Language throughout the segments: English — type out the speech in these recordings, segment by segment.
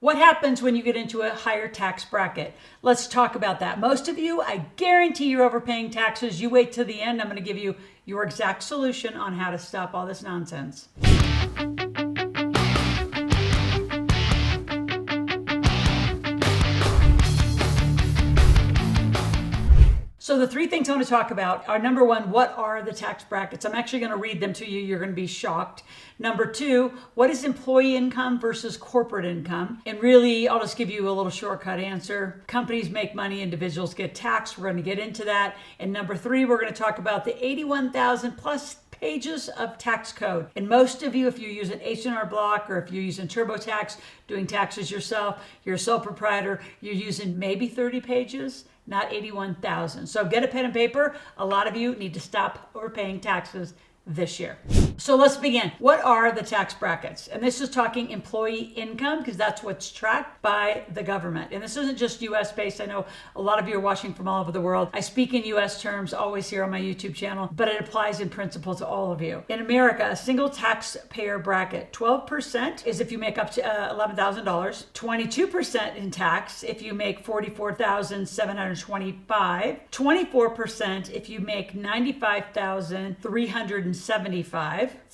What happens when you get into a higher tax bracket? Let's talk about that. Most of you, I guarantee you're overpaying taxes. You wait till the end. I'm going to give you your exact solution on how to stop all this nonsense. So the three things I want to talk about are, number one, what are the tax brackets? I'm actually going to read them to you. You're going to be shocked. Number two, what is employee income versus corporate income? And really, I'll just give you a little shortcut answer. Companies make money, individuals get taxed. We're going to get into that. And number three, we're going to talk about the 81,000 plus pages of tax code. And most of you, if you're using H&R Block or if you're using TurboTax, doing taxes yourself, you're a sole proprietor, you're using maybe 30 pages, not 81,000. So get a pen and paper. A lot of you need to stop overpaying taxes this year. So let's begin. What are the tax brackets? And this is talking employee income because that's what's tracked by the government. And this isn't just US based. I know a lot of you are watching from all over the world. I speak in US terms always here on my YouTube channel, but it applies in principle to all of you. In America, a single taxpayer bracket, 12% is if you make up to $11,000, 22% in tax if you make $44,725, 24% if you make $95,375,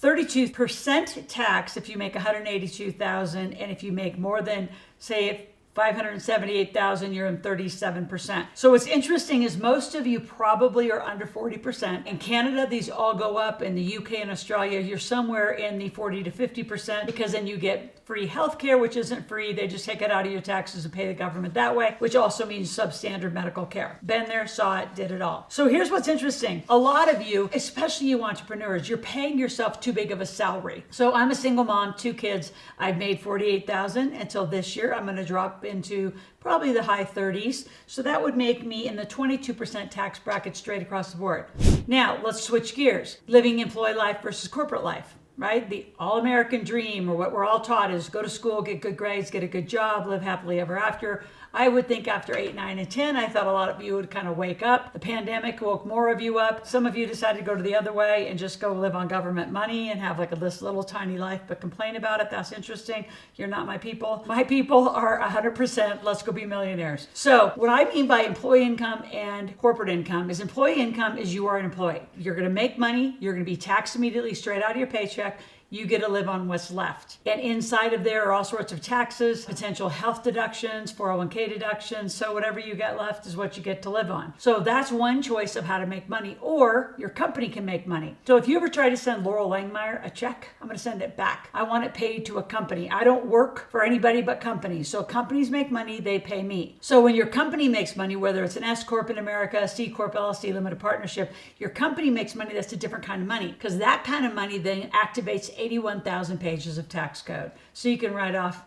32% tax if you make $182,000, and if you make more than, say, $578,000, you're in 37%. So what's interesting is most of you probably are under 40%. In Canada, these all go up. In the UK and Australia, you're somewhere in the 40 to 50% because then you get free healthcare, which isn't free. They just take it out of your taxes and pay the government that way, which also means substandard medical care. Been there, saw it, did it all. So here's what's interesting. A lot of you, especially you entrepreneurs, you're paying yourself too big of a salary. So I'm a single mom, 2 kids. I've made $48,000 until this year. I'm going to drop into probably the high 30s. So that would make me in the 22% tax bracket straight across the board. Now let's switch gears. Living employee life versus corporate life. Right? The all-American dream, or what we're all taught, is go to school, get good grades, get a good job, live happily ever after. I would think after 8, 9, and 10, I thought a lot of you would kind of wake up. The pandemic woke more of you up. Some of you decided to go to the other way and just go live on government money and have like this little tiny life, but complain about it. That's interesting. You're not my people. My people are 100%. Let's go be millionaires. So what I mean by employee income and corporate income is employee income is you are an employee. You're going to make money. You're going to be taxed immediately straight out of your paycheck. You get to live on what's left. And inside of there are all sorts of taxes, potential health deductions, 401k deductions. So whatever you get left is what you get to live on. So that's one choice of how to make money, or your company can make money. So if you ever try to send Loral Langemeier a check, I'm going to send it back. I want it paid to a company. I don't work for anybody but companies. So companies make money, they pay me. So when your company makes money, whether it's an S Corp in America, C Corp, LLC, limited partnership, your company makes money, that's a different kind of money, because that kind of money then activates 81,000 pages of tax code. So you can write off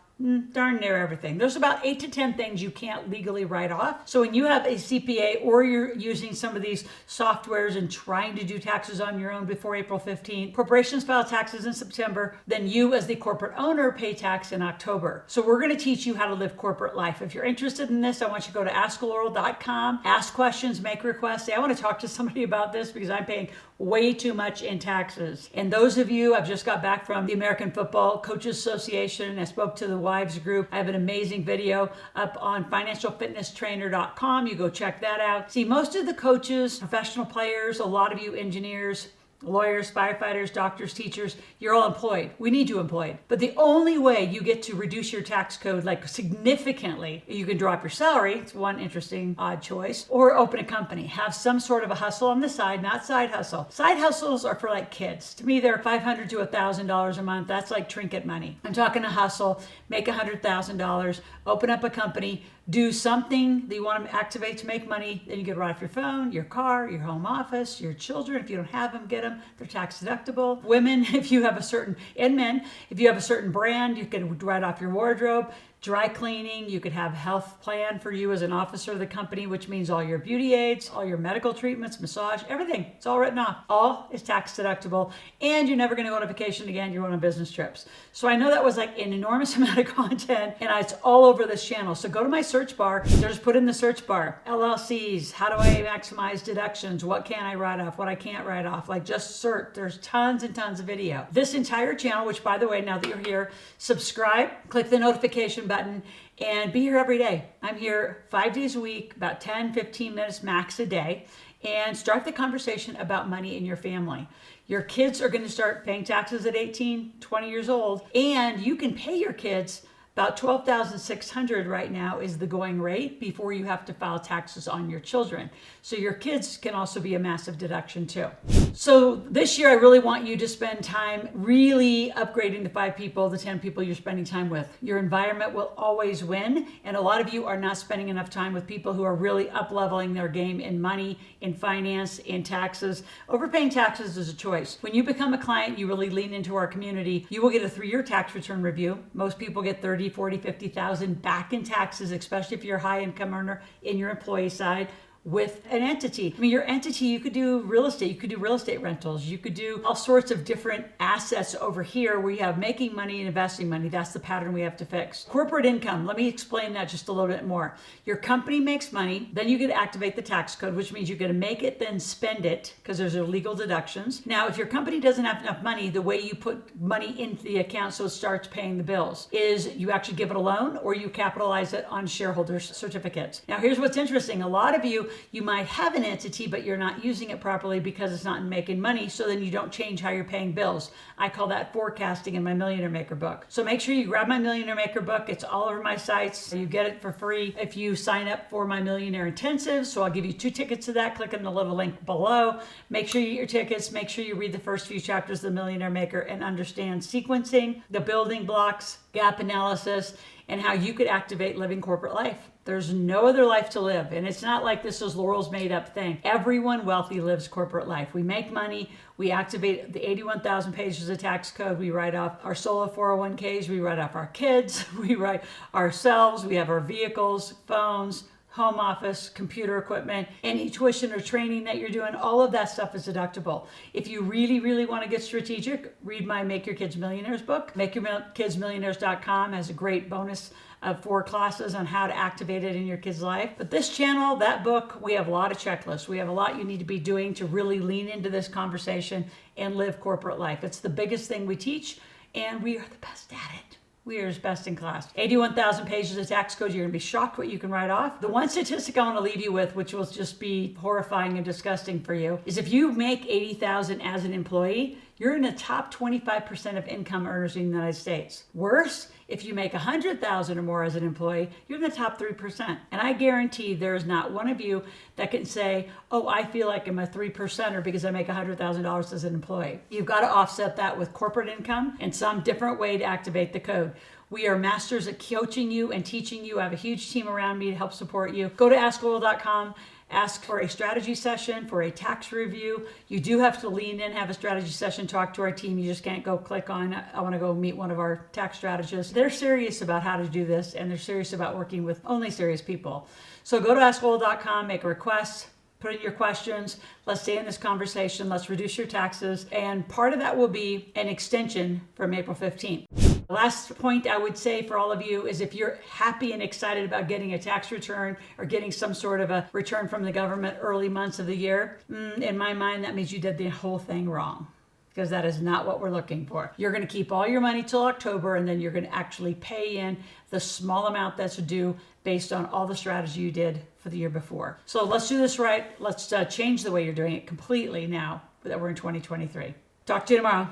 darn near everything. There's about 8 to 10 things you can't legally write off. So when you have a CPA or you're using some of these softwares and trying to do taxes on your own before April 15, corporations file taxes in September, then you as the corporate owner pay tax in October. So we're going to teach you how to live corporate life. If you're interested in this, I want you to go to askloral.com, ask questions, make requests. Say, I want to talk to somebody about this because I'm paying way too much in taxes. And those of you, I've just got back from the American Football Coaches Association. I spoke to the wives group. I have an amazing video up on financialfitnesstrainer.com. You go check that out. See, most of the coaches, professional players, a lot of you engineers, lawyers, firefighters, doctors, teachers, you're all employed. We need you employed. But the only way you get to reduce your tax code like significantly, you can drop your salary. It's one interesting odd choice. Or open a company. Have some sort of a hustle on the side, not side hustle. Side hustles are for like kids. To me, they're $500 to $1,000 a month. That's like trinket money. I'm talking a hustle. Make $100,000. Open up a company. Do something that you want to activate to make money. Then you get it right off your phone, your car, your home office, your children. If you don't have them, get them. They're tax deductible. Women, if you have a certain, and men, if you have a certain brand, you can write off your wardrobe. Dry cleaning, you could have a health plan for you as an officer of the company, which means all your beauty aids, all your medical treatments, massage, everything. It's all written off. All is tax deductible, and you're never going to go on vacation again. You're going on business trips. So I know that was like an enormous amount of content, and it's all over this channel. So go to my search bar. Just put in the search bar, LLCs, how do I maximize deductions? What can I write off? What I can't write off? Like just search. There's tons and tons of video. This entire channel, which by the way, now that you're here, subscribe, click the notification button, and be here every day. I'm here 5 days a week, about 10, 15 minutes max a day, and start the conversation about money in your family. Your kids are going to start paying taxes at 18, 20 years old, and you can pay your kids about $12,600 right now is the going rate before you have to file taxes on your children. So your kids can also be a massive deduction too. So this year, I really want you to spend time really upgrading the 5 people, the 10 people you're spending time with. Your environment will always win. And a lot of you are not spending enough time with people who are really up-leveling their game in money, in finance, in taxes. Overpaying taxes is a choice. When you become a client, you really lean into our community. You will get a 3-year tax return review. Most people get 30, 40, 50,000 back in taxes, especially if you're a high income earner in your employee side with an entity. I mean, your entity, you could do real estate, you could do real estate rentals, you could do all sorts of different assets over here where you have making money and investing money. That's the pattern we have to fix. Corporate income, let me explain that just a little bit more. Your company makes money, then you get to activate the tax code, which means you're going to make it, then spend it, because there's illegal deductions. Now, if your company doesn't have enough money, the way you put money into the account so it starts paying the bills is you actually give it a loan or you capitalize it on shareholders' certificates. Now, here's what's interesting. A lot of you might have an entity, but you're not using it properly because it's not making money, so then you don't change how you're paying bills. I call that forecasting in my Millionaire Maker book. So make sure you grab my Millionaire Maker book. It's all over my sites. You get it for free if you sign up for my Millionaire Intensive. So I'll give you 2 tickets to that. Click on the little link below. Make sure you get your tickets. Make sure you read the first few chapters of the Millionaire Maker and understand sequencing, the building blocks, gap analysis, and how you could activate living corporate life. There's no other life to live. And it's not like this is Loral's made up thing. Everyone wealthy lives corporate life. We make money. We activate the 81,000 pages of tax code. We write off our solo 401ks. We write off our kids. We write ourselves. We have our vehicles, phones, home office, computer equipment, any tuition or training that you're doing, all of that stuff is deductible. If you really, really want to get strategic, read my Make Your Kids Millionaires book. MakeYourKidsMillionaires.com has a great bonus of 4 classes on how to activate it in your kid's life. But this channel, that book, we have a lot of checklists. We have a lot you need to be doing to really lean into this conversation and live corporate life. It's the biggest thing we teach, and we are the best at it. We are best in class. 81,000 pages of tax code. You're going to be shocked what you can write off. The one statistic I want to leave you with, which will just be horrifying and disgusting for you, is if you make 80,000 as an employee, you're in the top 25% of income earners in the United States. Worse, if you make 100,000 or more as an employee, you're in the top 3%. And I guarantee there is not one of you that can say, oh, I feel like I'm a 3%er because I make $100,000 as an employee. You've got to offset that with corporate income and some different way to activate the code. We are masters at coaching you and teaching you. I have a huge team around me to help support you. Go to AskLoral.com. Ask for a strategy session, for a tax review. You do have to lean in, have a strategy session, talk to our team. You just can't go click on, I want to go meet one of our tax strategists. They're serious about how to do this, and they're serious about working with only serious people. So go to AskLoral.com, make a request, put in your questions. Let's stay in this conversation. Let's reduce your taxes. And part of that will be an extension from April 15th. The last point I would say for all of you is if you're happy and excited about getting a tax return or getting some sort of a return from the government early months of the year, in my mind, that means you did the whole thing wrong, because that is not what we're looking for. You're going to keep all your money till October, and then you're going to actually pay in the small amount that's due based on all the strategy you did for the year before. So let's do this right. Let's change the way you're doing it completely now that we're in 2023. Talk to you tomorrow.